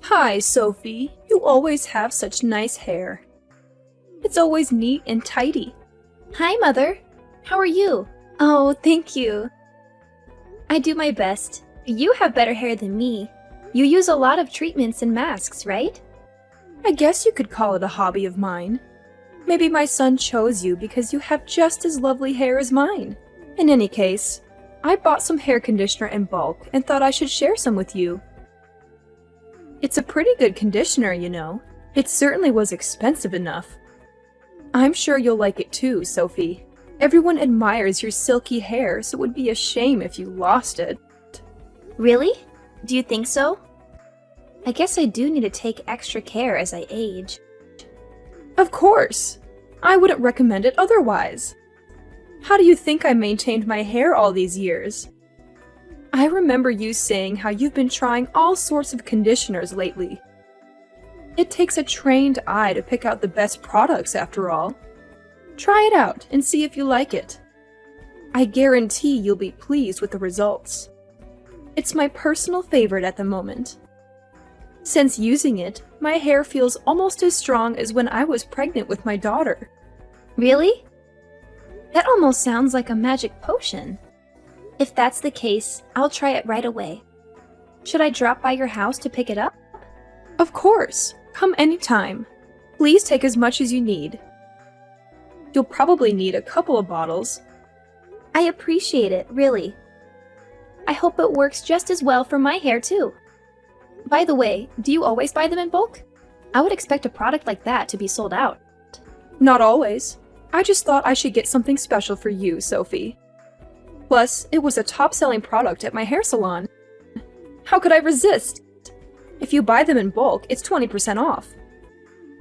Hi, Sophie. You always have such nice hair. It's always neat and tidy. Hi, Mother. How are you? Oh, thank you. I do my best. You have better hair than me. You use a lot of treatments and masks, right? I guess you could call it a hobby of mine. Maybe my son chose you because you have just as lovely hair as mine. In any case, I bought some hair conditioner in bulk and thought I should share some with you. It's a pretty good conditioner, you know. It certainly was expensive enough. I'm sure you'll like it too, Sophie. Everyone admires your silky hair, so it would be a shame if you lost it. Really? Do you think so? I guess I do need to take extra care as I age. Of course! I wouldn't recommend it otherwise. How do you think I maintained my hair all these years? I remember you saying how you've been trying all sorts of conditioners lately. It takes a trained eye to pick out the best products, after all. Try it out and see if you like it. I guarantee you'll be pleased with the results. It's my personal favorite at the moment. Since using it, my hair feels almost as strong as when I was pregnant with my daughter. Really? That almost sounds like a magic potion. If that's the case, I'll try it right away. Should I drop by your house to pick it up? Of course. Come anytime. Please take as much as you need. You'll probably need a couple of bottles. I appreciate it, really. I hope it works just as well for my hair, too. By the way, do you always buy them in bulk? I would expect a product like that to be sold out. Not always. I just thought I should get something special for you, Sophie. Plus, it was a top-selling product at my hair salon. How could I resist? If you buy them in bulk, it's 20% off.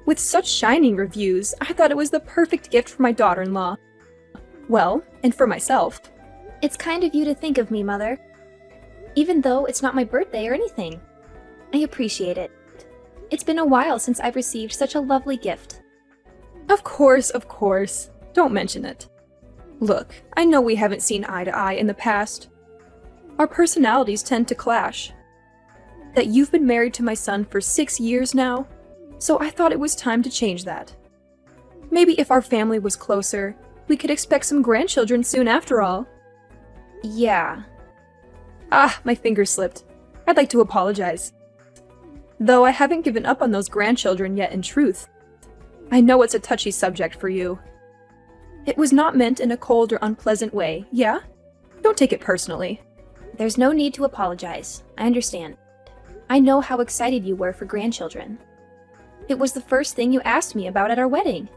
With such shining reviews, I thought it was the perfect gift for my daughter-in-law. Well, and for myself. It's kind of you to think of me, Mother. Even though it's not my birthday or anything. I appreciate it. It's been a while since I've received such a lovely gift. Of course, of course. Don't mention it. Look, I know we haven't seen eye to eye in the past. Our personalities tend to clash. That you've been married to my son for 6 years now, so I thought it was time to change that. Maybe if our family was closer, we could expect some grandchildren soon after all. Yeah. Ah, my finger slipped. I'd like to apologize. Though I haven't given up on those grandchildren yet in truth. I know it's a touchy subject for you. It was not meant in a cold or unpleasant way, yeah? Don't take it personally. There's no need to apologize. I understand. I know how excited you were for grandchildren. It was the first thing you asked me about at our wedding.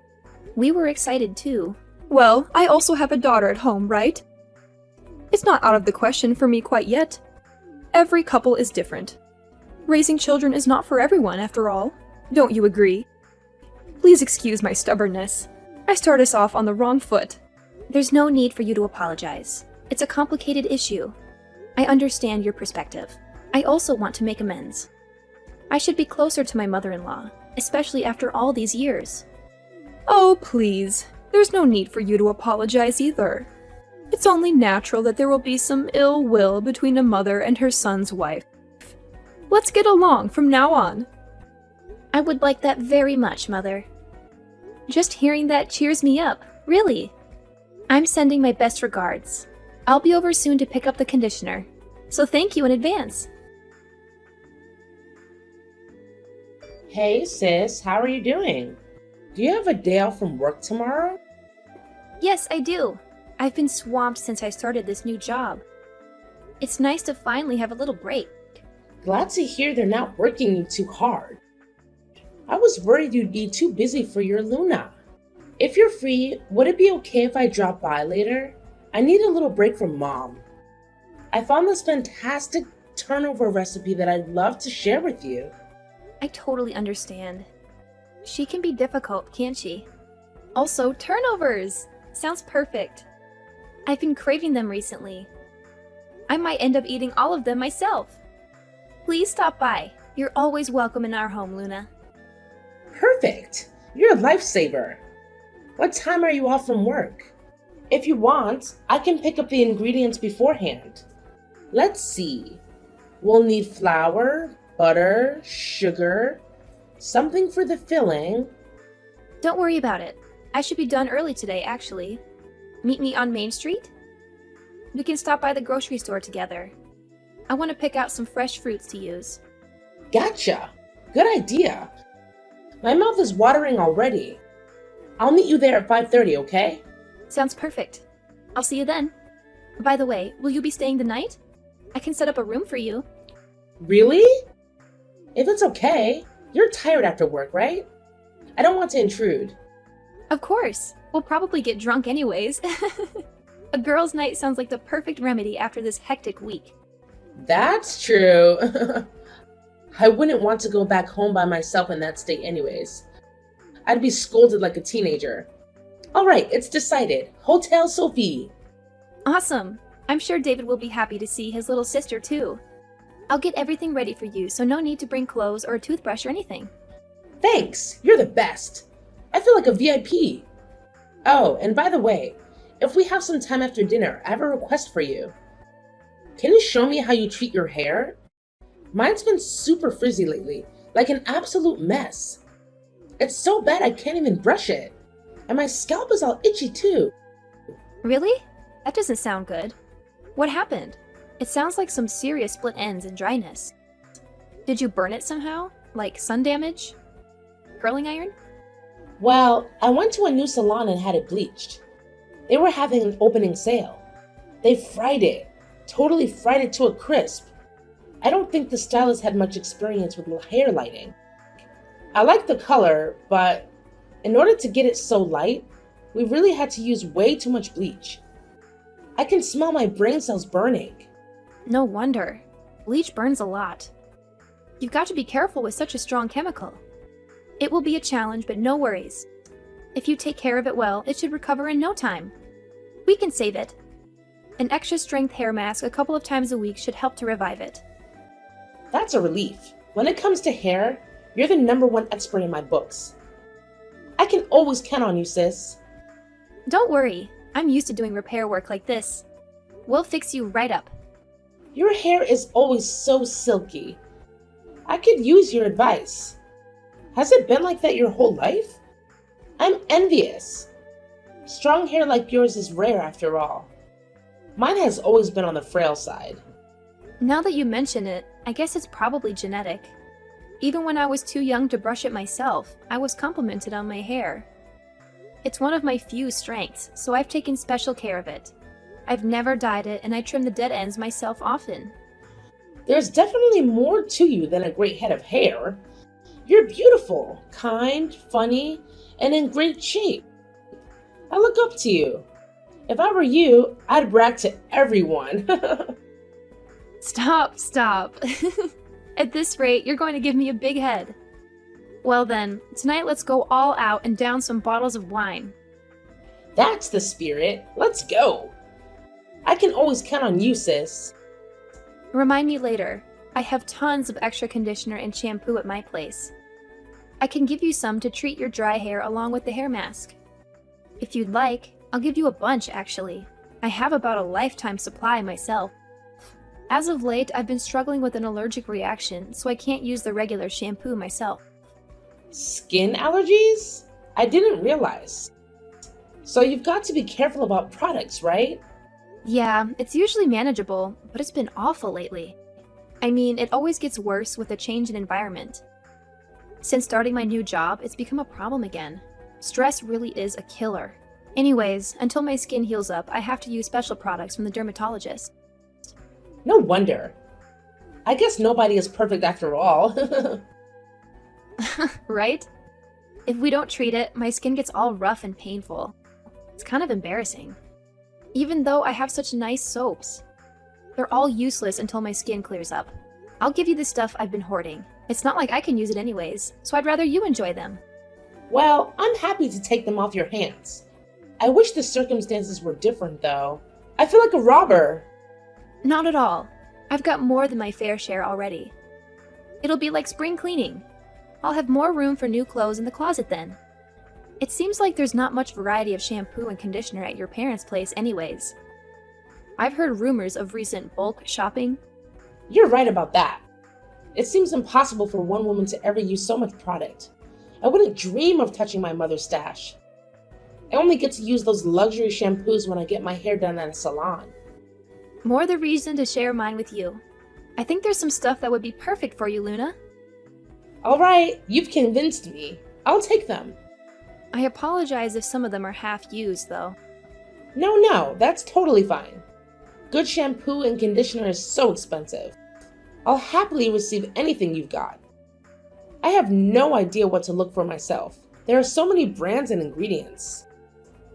We were excited too. Well, I also have a daughter at home, right? It's not out of the question for me quite yet. Every couple is different. Raising children is not for everyone, after all. Don't you agree? Please excuse my stubbornness. I start us off on the wrong foot. There's no need for you to apologize. It's a complicated issue. I understand your perspective. I also want to make amends. I should be closer to my mother-in-law, especially after all these years. Oh, please. There's no need for you to apologize either. It's only natural that there will be some ill will between a mother and her son's wife. Let's get along from now on. I would like that very much, Mother. Just hearing that cheers me up, really. I'm sending my best regards. I'll be over soon to pick up the conditioner, so thank you in advance. Hey sis, how are you doing? Do you have a day off from work tomorrow? Yes, I do. I've been swamped since I started this new job. It's nice to finally have a little break. Glad to hear they're not working you too hard. I was worried you'd be too busy for your Luna. If you're free, would it be okay if I drop by later? I need a little break from Mom. I found this fantastic turnover recipe that I'd love to share with you. I totally understand. She can be difficult, can't she? Also, turnovers! Sounds perfect. I've been craving them recently. I might end up eating all of them myself. Please stop by. You're always welcome in our home, Luna. Perfect! You're a lifesaver. What time are you off from work? If you want, I can pick up the ingredients beforehand. Let's see. We'll need flour, butter, sugar, something for the filling. Don't worry about it. I should be done early today, actually. Meet me on Main Street? We can stop by the grocery store together. I want to pick out some fresh fruits to use. Gotcha. Good idea. My mouth is watering already. I'll meet you there at 5:30, okay? Sounds perfect. I'll see you then. By the way, will you be staying the night? I can set up a room for you. Really? If it's okay. You're tired after work, right? I don't want to intrude. Of course. We'll probably get drunk anyways. A girls' night sounds like the perfect remedy after this hectic week. That's true. I wouldn't want to go back home by myself in that state anyways. I'd be scolded like a teenager. All right, it's decided. Hotel Sophie. Awesome. I'm sure David will be happy to see his little sister too. I'll get everything ready for you, so no need to bring clothes or a toothbrush or anything. Thanks. You're the best. I feel like a VIP. Oh, and by the way, if we have some time after dinner, I have a request for you. Can you show me how you treat your hair? Mine's been super frizzy lately, like an absolute mess. It's so bad I can't even brush it. And my scalp is all itchy too. Really? That doesn't sound good. What happened? It sounds like some serious split ends and dryness. Did you burn it somehow? Like sun damage? Curling iron? Well, I went to a new salon and had it bleached. They were having an opening sale. They fried it. Totally fried it to a crisp. I don't think the stylist had much experience with hair lighting. I like the color, but in order to get it so light, we really had to use way too much bleach. I can smell my brain cells burning. No wonder. Bleach burns a lot. You've got to be careful with such a strong chemical. It will be a challenge, but no worries. If you take care of it well, it should recover in no time. We can save it. An extra strength hair mask a couple of times a week should help to revive it. That's a relief. When it comes to hair, you're the #1 expert in my books. I can always count on you, sis. Don't worry, I'm used to doing repair work like this. We'll fix you right up. Your hair is always so silky. I could use your advice. Has it been like that your whole life? I'm envious. Strong hair like yours is rare after all. Mine has always been on the frail side. Now that you mention it, I guess it's probably genetic. Even when I was too young to brush it myself, I was complimented on my hair. It's one of my few strengths, so I've taken special care of it. I've never dyed it, and I trim the dead ends myself often. There's definitely more to you than a great head of hair. You're beautiful, kind, funny, and in great shape. I look up to you. If I were you, I'd brag to everyone. Stop. At this rate, you're going to give me a big head. Well then, tonight let's go all out and down some bottles of wine. That's the spirit. Let's go. I can always count on you, sis. Remind me later. I have tons of extra conditioner and shampoo at my place. I can give you some to treat your dry hair along with the hair mask. If you'd like, I'll give you a bunch actually. I have about a lifetime supply myself. As of late, I've been struggling with an allergic reaction, so I can't use the regular shampoo myself. Skin allergies? I didn't realize. So you've got to be careful about products, right? Yeah, it's usually manageable, but it's been awful lately. I mean, it always gets worse with a change in environment. Since starting my new job, it's become a problem again. Stress really is a killer. Anyways, until my skin heals up, I have to use special products from the dermatologist. No wonder. I guess nobody is perfect after all. Right? If we don't treat it, my skin gets all rough and painful. It's kind of embarrassing. Even though I have such nice soaps. They're all useless until my skin clears up. I'll give you the stuff I've been hoarding. It's not like I can use it anyways, so I'd rather you enjoy them. Well, I'm happy to take them off your hands. I wish the circumstances were different, though. I feel like a robber. Not at all. I've got more than my fair share already. It'll be like spring cleaning. I'll have more room for new clothes in the closet then. It seems like there's not much variety of shampoo and conditioner at your parents' place anyways. I've heard rumors of recent bulk shopping. You're right about that. It seems impossible for one woman to ever use so much product. I wouldn't dream of touching my mother's stash. I only get to use those luxury shampoos when I get my hair done at a salon. More the reason to share mine with you. I think there's some stuff that would be perfect for you, Luna. Alright, you've convinced me. I'll take them. I apologize if some of them are half used, though. No, that's totally fine. Good shampoo and conditioner is so expensive. I'll happily receive anything you've got. I have no idea what to look for myself. There are so many brands and ingredients.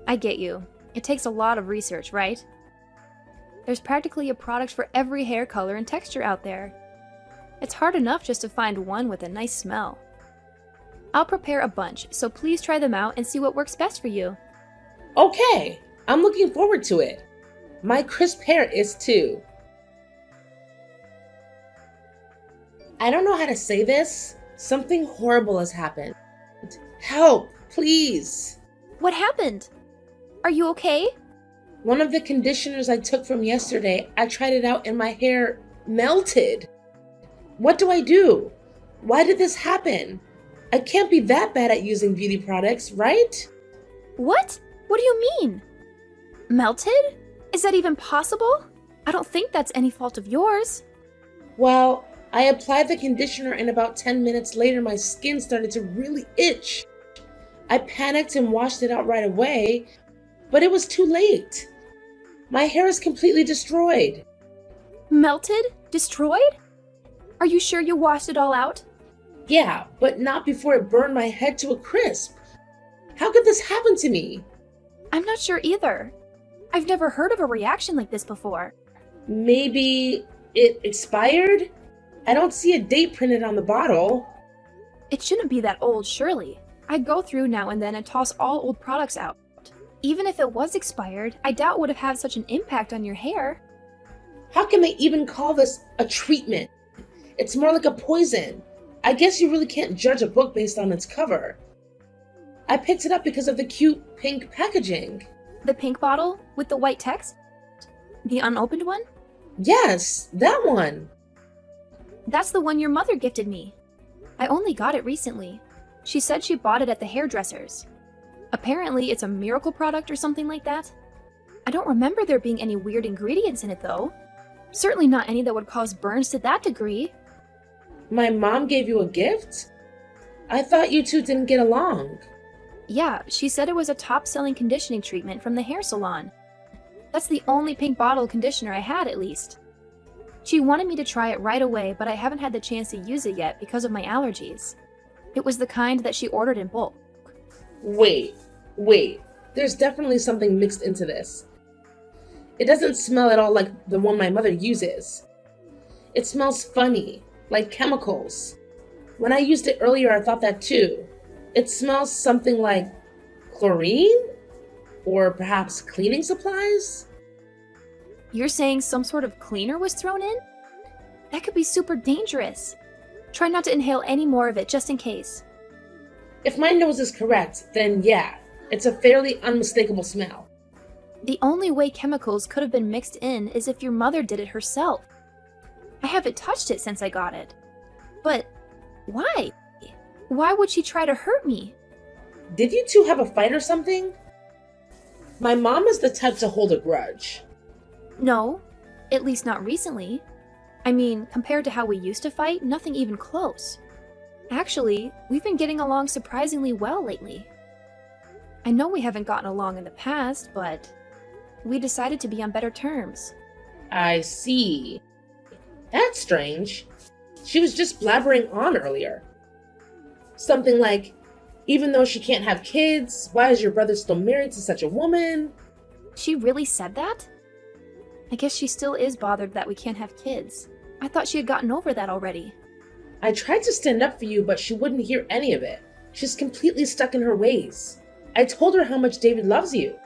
I get you. It takes a lot of research, right? There's practically a product for every hair color and texture out there. It's hard enough just to find one with a nice smell. I'll prepare a bunch, so please try them out and see what works best for you. Okay, I'm looking forward to it. My crisp hair is too. I don't know how to say this. Something horrible has happened. Help, please. What happened? Are you okay? One of the conditioners I took from yesterday, I tried it out and my hair melted. What do I do? Why did this happen? I can't be that bad at using beauty products, right? What? What do you mean? Melted? Is that even possible? I don't think that's any fault of yours. Well, I applied the conditioner and about 10 minutes later my skin started to really itch. I panicked and washed it out right away, but it was too late. My hair is completely destroyed. Melted? Destroyed? Are you sure you washed it all out? Yeah, but not before it burned my head to a crisp. How could this happen to me? I'm not sure either. I've never heard of a reaction like this before. Maybe it expired? I don't see a date printed on the bottle. It shouldn't be that old, surely. I go through now and then and toss all old products out. Even if it was expired, I doubt it would have had such an impact on your hair. How can they even call this a treatment? It's more like a poison. I guess you really can't judge a book based on its cover. I picked it up because of the cute pink packaging. The pink bottle with the white text? The unopened one? Yes, that one. That's the one your mother gifted me. I only got it recently. She said she bought it at the hairdresser's. Apparently, it's a miracle product or something like that. I don't remember there being any weird ingredients in it, though. Certainly not any that would cause burns to that degree. My mom gave you a gift? I thought you two didn't get along. Yeah, she said it was a top-selling conditioning treatment from the hair salon. That's the only pink bottle conditioner I had, at least. She wanted me to try it right away, but I haven't had the chance to use it yet because of my allergies. It was the kind that she ordered in bulk. Wait. There's definitely something mixed into this. It doesn't smell at all like the one my mother uses. It smells funny, like chemicals. When I used it earlier, I thought that too. It smells something like chlorine? Or perhaps cleaning supplies? You're saying some sort of cleaner was thrown in? That could be super dangerous. Try not to inhale any more of it, just in case. If my nose is correct, then yeah, it's a fairly unmistakable smell. The only way chemicals could have been mixed in is if your mother did it herself. I haven't touched it since I got it. But why? Why would she try to hurt me? Did you two have a fight or something? My mom is the type to hold a grudge. No, at least not recently. I mean, compared to how we used to fight, nothing even close. Actually, we've been getting along surprisingly well lately. I know we haven't gotten along in the past, but we decided to be on better terms. I see. That's strange. She was just blabbering on earlier. Something like, even though she can't have kids, why is your brother still married to such a woman? She really said that? I guess she still is bothered that we can't have kids. I thought she had gotten over that already. I tried to stand up for you, but she wouldn't hear any of it. She's completely stuck in her ways. I told her how much David loves you,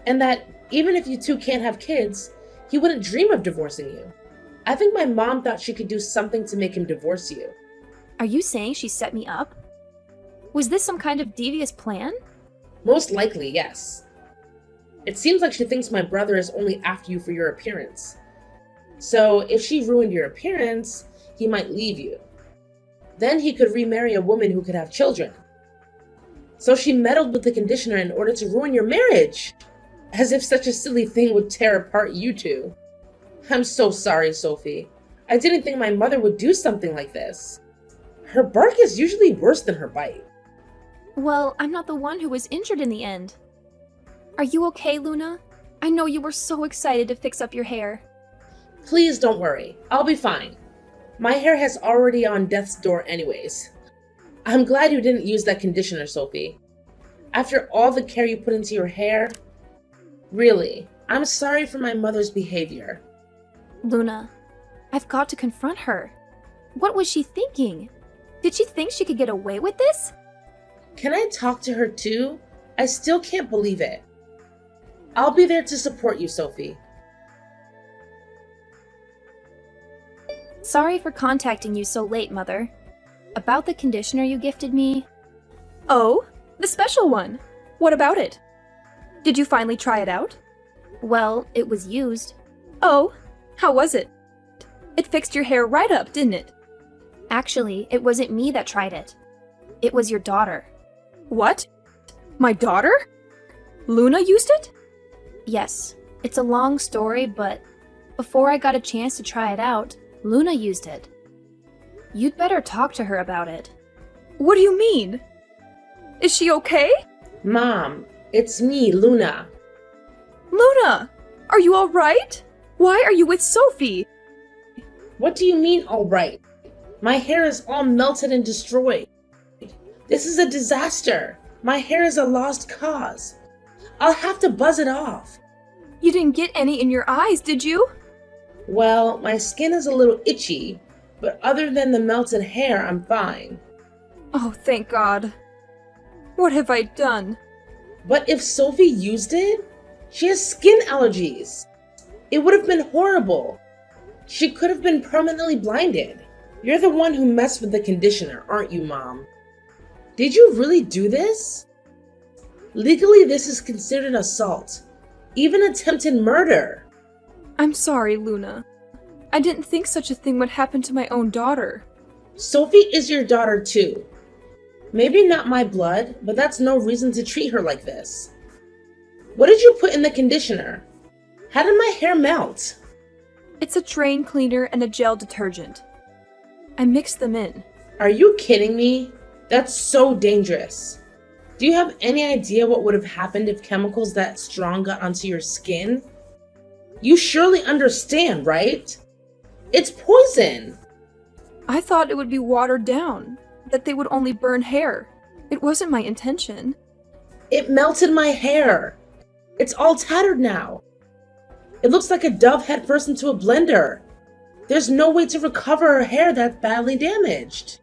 and that even if you two can't have kids, he wouldn't dream of divorcing you. I think my mom thought she could do something to make him divorce you. Are you saying she set me up? Was this some kind of devious plan? Most likely, yes. It seems like she thinks my brother is only after you for your appearance. So if she ruined your appearance, he might leave you. Then he could remarry a woman who could have children. So she meddled with the conditioner in order to ruin your marriage. As if such a silly thing would tear apart you two. I'm so sorry, Sophie. I didn't think my mother would do something like this. Her bark is usually worse than her bite. Well, I'm not the one who was injured in the end. Are you okay, Luna? I know you were so excited to fix up your hair. Please don't worry. I'll be fine. My hair has already on death's door anyways. I'm glad you didn't use that conditioner, Sophie. After all the care you put into your hair, really, I'm sorry for my mother's behavior. Luna, I've got to confront her. What was she thinking? Did she think she could get away with this? Can I talk to her too? I still can't believe it. I'll be there to support you, Sophie. Sorry for contacting you so late, Mother. About the conditioner you gifted me. Oh, the special one. What about it? Did you finally try it out? Well, it was used. Oh, how was it? It fixed your hair right up, didn't it? Actually, it wasn't me that tried it. It was your daughter. What? My daughter? Luna used it? Yes, it's a long story, but before I got a chance to try it out, Luna used it. You'd better talk to her about it. What do you mean? Is she okay? Mom, it's me, Luna. Luna, are you all right? Why are you with Sophie? What do you mean, all right? My hair is all melted and destroyed. This is a disaster. My hair is a lost cause. I'll have to buzz it off. You didn't get any in your eyes, did you? Well, my skin is a little itchy, but other than the melted hair, I'm fine. Oh, thank God. What have I done? But if Sophie used it, she has skin allergies. It would have been horrible. She could have been permanently blinded. You're the one who messed with the conditioner, aren't you, Mom? Did you really do this? Legally, this is considered assault, even attempted murder. I'm sorry, Luna. I didn't think such a thing would happen to my own daughter. Sophie is your daughter too. Maybe not my blood, but that's no reason to treat her like this. What did you put in the conditioner? How did my hair melt? It's a drain cleaner and a gel detergent. I mixed them in. Are you kidding me? That's so dangerous. Do you have any idea what would have happened if chemicals that strong got onto your skin? You surely understand, right? It's poison. I thought it would be watered down, that they would only burn hair. It wasn't my intention. It melted my hair. It's all tattered now. It looks like a dove head first into a blender. There's no way to recover her hair that's badly damaged.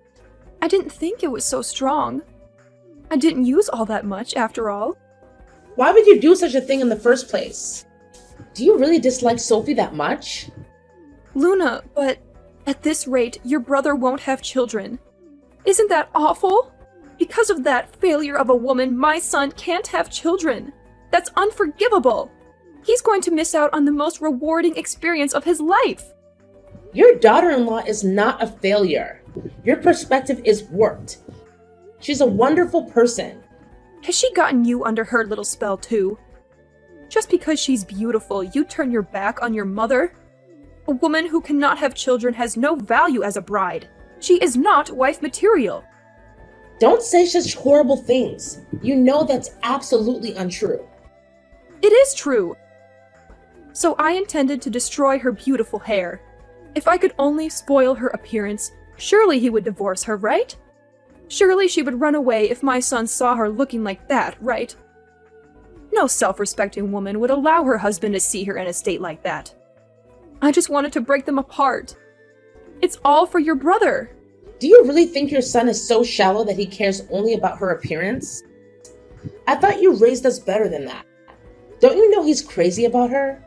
I didn't think it was so strong. I didn't use all that much, after all. Why would you do such a thing in the first place? Do you really dislike Sophie that much? Luna, but at this rate, your brother won't have children. Isn't that awful? Because of that failure of a woman, my son can't have children. That's unforgivable. He's going to miss out on the most rewarding experience of his life. Your daughter-in-law is not a failure. Your perspective is warped. She's a wonderful person. Has she gotten you under her little spell too? Just because she's beautiful, you turn your back on your mother? A woman who cannot have children has no value as a bride. She is not wife material. Don't say such horrible things. You know that's absolutely untrue. It is true. So I intended to destroy her beautiful hair. If I could only spoil her appearance, surely he would divorce her, right? Surely she would run away if my son saw her looking like that, right? No self-respecting woman would allow her husband to see her in a state like that. I just wanted to break them apart. It's all for your brother. Do you really think your son is so shallow that he cares only about her appearance? I thought you raised us better than that. Don't you know he's crazy about her?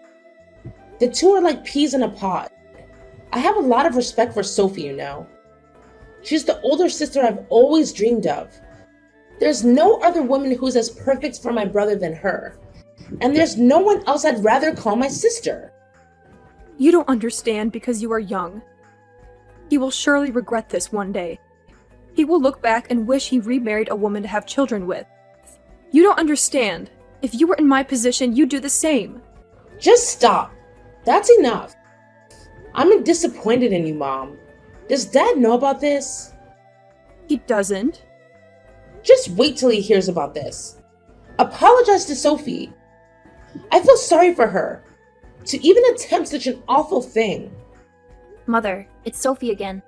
The two are like peas in a pod. I have a lot of respect for Sophie, you know. She's the older sister I've always dreamed of. There's no other woman who's as perfect for my brother than her. And there's no one else I'd rather call my sister. You don't understand because you are young. He will surely regret this one day. He will look back and wish he remarried a woman to have children with. You don't understand. If you were in my position, you'd do the same. Just stop. That's enough. I'm disappointed in you, Mom. Does Dad know about this? He doesn't. Just wait till he hears about this. Apologize to Sophie. I feel sorry for her to even attempt such an awful thing. Mother, it's Sophie again.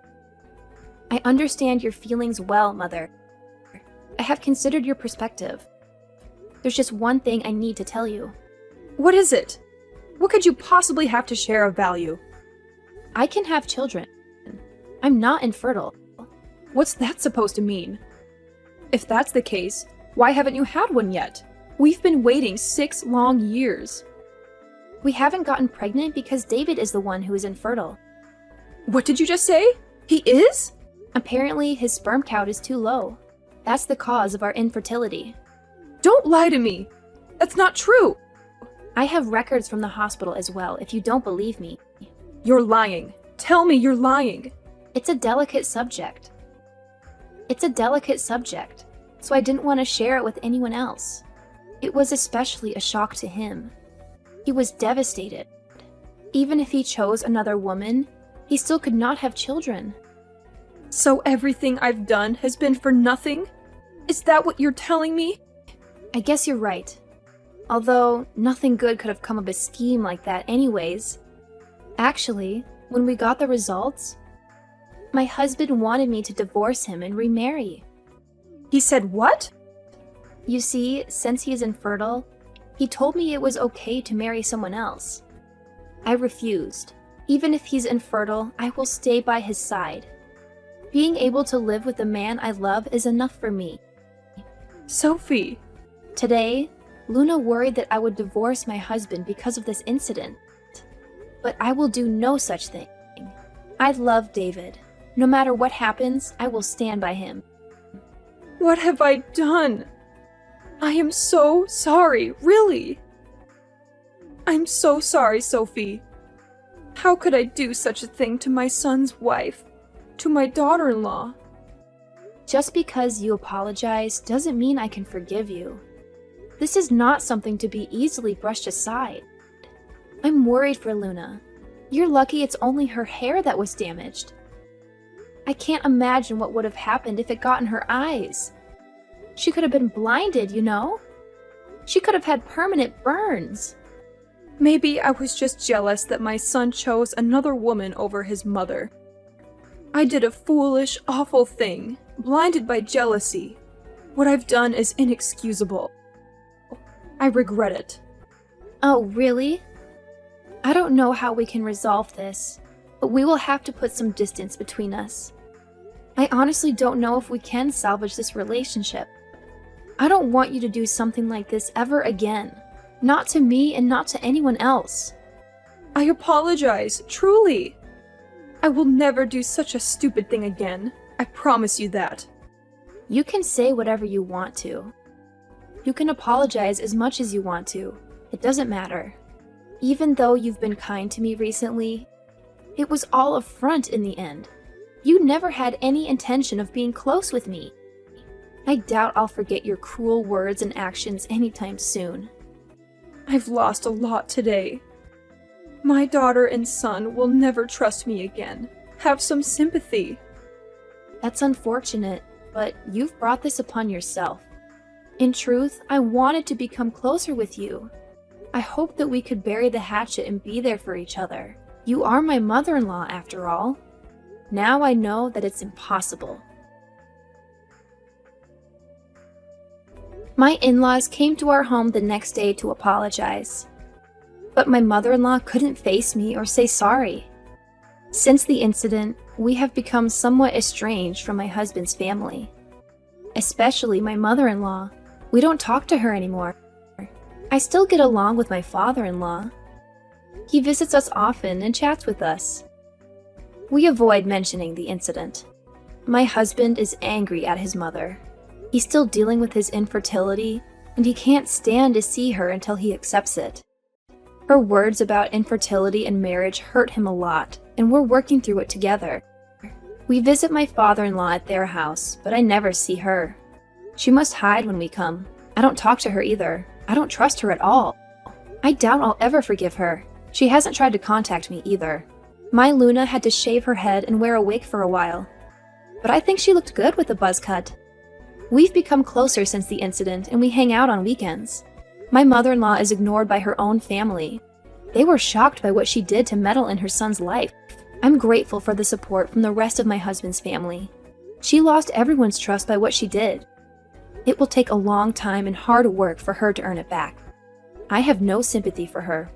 I understand your feelings well, Mother. I have considered your perspective. There's just one thing I need to tell you. What is it? What could you possibly have to share of value? I can have children. I'm not infertile. What's that supposed to mean? If that's the case, why haven't you had one yet? We've been waiting 6 long years. We haven't gotten pregnant because David is the one who is infertile. What did you just say? He is? Apparently, his sperm count is too low. That's the cause of our infertility. Don't lie to me. That's not true. I have records from the hospital as well, if you don't believe me. You're lying. Tell me you're lying. It's a delicate subject. So I didn't want to share it with anyone else. It was especially a shock to him. He was devastated. Even if he chose another woman, he still could not have children. So everything I've done has been for nothing? Is that what you're telling me? I guess you're right. Although, nothing good could have come of a scheme like that anyways. Actually, when we got the results, my husband wanted me to divorce him and remarry. He said what? You see, since he is infertile, he told me it was okay to marry someone else. I refused. Even if he's infertile, I will stay by his side. Being able to live with the man I love is enough for me. Sophie. Today, Luna worried that I would divorce my husband because of this incident. But I will do no such thing. I love David. No matter what happens, I will stand by him. What have I done? I am so sorry, really. I'm so sorry, Sophie. How could I do such a thing to my son's wife, to my daughter-in-law? Just because you apologize doesn't mean I can forgive you. This is not something to be easily brushed aside. I'm worried for Luna. You're lucky it's only her hair that was damaged. I can't imagine what would have happened if it got in her eyes. She could have been blinded, you know? She could have had permanent burns. Maybe I was just jealous that my son chose another woman over his mother. I did a foolish, awful thing, blinded by jealousy. What I've done is inexcusable. I regret it. Oh, really? I don't know how we can resolve this, but we will have to put some distance between us. I honestly don't know if we can salvage this relationship. I don't want you to do something like this ever again. Not to me and not to anyone else. I apologize, truly. I will never do such a stupid thing again. I promise you that. You can say whatever you want to. You can apologize as much as you want to. It doesn't matter. Even though you've been kind to me recently, it was all a front in the end. You never had any intention of being close with me. I doubt I'll forget your cruel words and actions anytime soon. I've lost a lot today. My daughter and son will never trust me again. Have some sympathy. That's unfortunate, but you've brought this upon yourself. In truth, I wanted to become closer with you. I hoped that we could bury the hatchet and be there for each other. You are my mother-in-law, after all. Now I know that it's impossible. My in-laws came to our home the next day to apologize. But my mother-in-law couldn't face me or say sorry. Since the incident, we have become somewhat estranged from my husband's family. Especially my mother-in-law. We don't talk to her anymore. I still get along with my father-in-law. He visits us often and chats with us. We avoid mentioning the incident. My husband is angry at his mother. He's still dealing with his infertility, and he can't stand to see her until he accepts it. Her words about infertility and marriage hurt him a lot, and we're working through it together. We visit my father-in-law at their house, but I never see her. She must hide when we come. I don't talk to her either. I don't trust her at all. I doubt I'll ever forgive her. She hasn't tried to contact me either. My Luna had to shave her head and wear a wig for a while. But I think she looked good with the buzz cut. We've become closer since the incident and we hang out on weekends. My mother-in-law is ignored by her own family. They were shocked by what she did to meddle in her son's life. I'm grateful for the support from the rest of my husband's family. She lost everyone's trust by what she did. It will take a long time and hard work for her to earn it back. I have no sympathy for her.